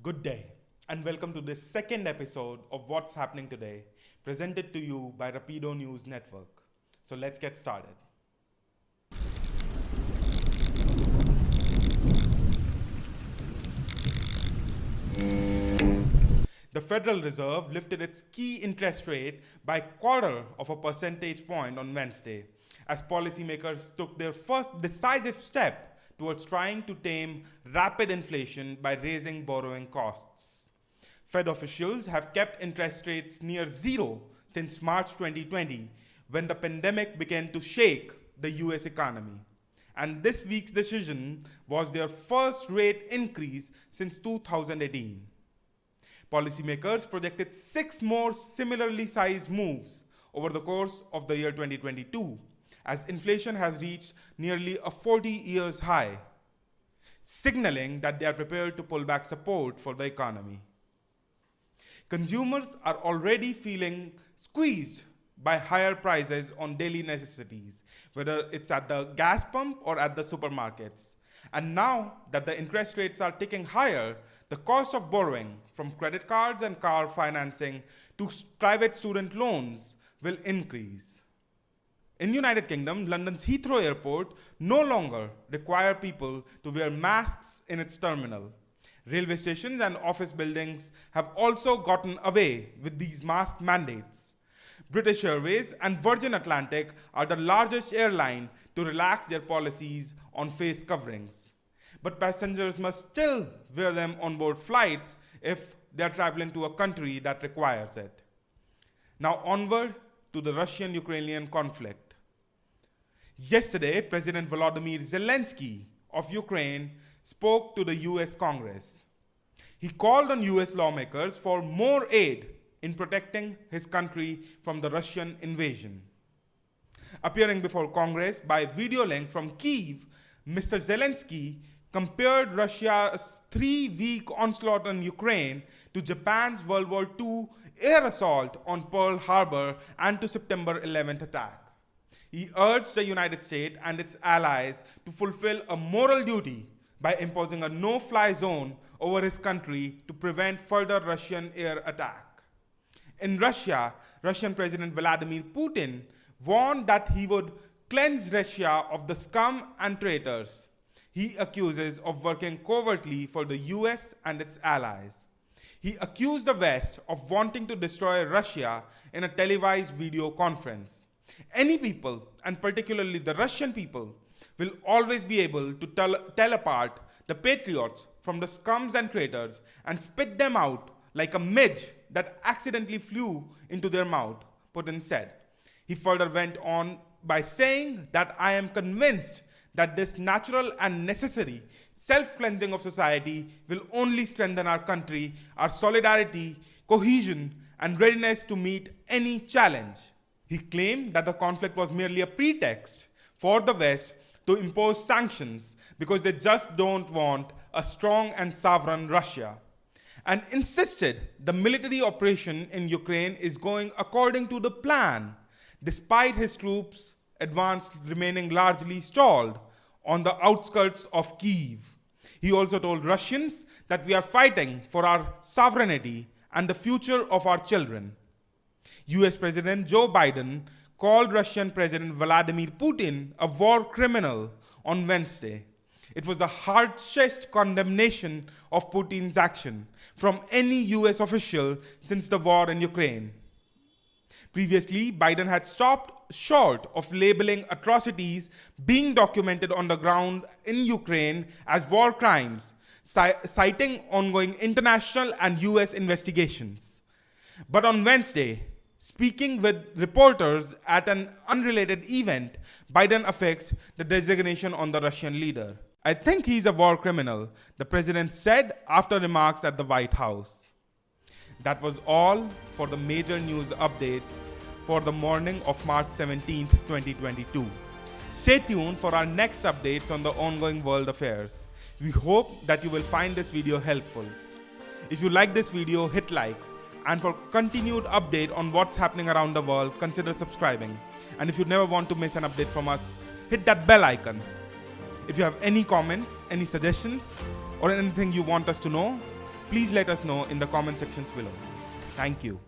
Good day, and welcome to this second episode of What's Happening Today, presented to you by Rapido News Network. So let's get started. The Federal Reserve lifted its key interest rate by a quarter of a percentage point on Wednesday, as policymakers took their first decisive step towards trying to tame rapid inflation by raising borrowing costs. Fed officials have kept interest rates near zero since March 2020, when the pandemic began to shake the US economy. And this week's decision was their first rate increase since 2018. Policymakers projected 6 more similarly sized moves over the course of the year 2022, as inflation has reached nearly a 40-year high, signaling that they are prepared to pull back support for the economy. Consumers are already feeling squeezed by higher prices on daily necessities, whether it's at the gas pump or at the supermarkets. And now that the interest rates are ticking higher, the cost of borrowing from credit cards and car financing to private student loans will increase. In the United Kingdom, London's Heathrow Airport no longer require people to wear masks in its terminal. Railway stations and office buildings have also gotten away with these mask mandates. British Airways and Virgin Atlantic are the largest airline to relax their policies on face coverings. But passengers must still wear them on board flights if they are traveling to a country that requires it. Now onward to the Russian-Ukrainian conflict. Yesterday, President Volodymyr Zelensky of Ukraine spoke to the US Congress. He called on US lawmakers for more aid in protecting his country from the Russian invasion. Appearing before Congress by video link from Kyiv, Mr. Zelensky compared Russia's 3-week onslaught on Ukraine to Japan's World War II air assault on Pearl Harbor and to September 11th attack. He urged the United States and its allies to fulfill a moral duty by imposing a no-fly zone over his country to prevent further Russian air attack. In Russia, Russian President Vladimir Putin warned that he would cleanse Russia of the scum and traitors he accuses of working covertly for the US and its allies. He accused the West of wanting to destroy Russia in a televised video conference. Any people, and particularly the Russian people, will always be able to tell apart the patriots from the scums and traitors and spit them out like a midge that accidentally flew into their mouth, Putin said. He further went on by saying that I am convinced that this natural and necessary self-cleansing of society will only strengthen our country, our solidarity, cohesion, and readiness to meet any challenge. He claimed that the conflict was merely a pretext for the West to impose sanctions because they just don't want a strong and sovereign Russia, and insisted the military operation in Ukraine is going according to the plan, despite his troops' advance remaining largely stalled on the outskirts of Kyiv. He also told Russians that we are fighting for our sovereignty and the future of our children. US President Joe Biden called Russian President Vladimir Putin a war criminal on Wednesday. It was the harshest condemnation of Putin's action from any US official since the war in Ukraine. Previously, Biden had stopped short of labeling atrocities being documented on the ground in Ukraine as war crimes, citing ongoing international and US investigations. But on Wednesday, speaking with reporters at an unrelated event, Biden affixed the designation on the Russian leader. I think he's a war criminal, the president said after remarks at the White House. That was all for the major news updates for the morning of March 17, 2022. Stay tuned for our next updates on the ongoing world affairs. We hope that you will find this video helpful. If you like this video, hit like. And for continued update on what's happening around the world, consider subscribing. And if you never want to miss an update from us, hit that bell icon. If you have any comments, any suggestions, or anything you want us to know, Please let us know in the comment sections below. Thank you.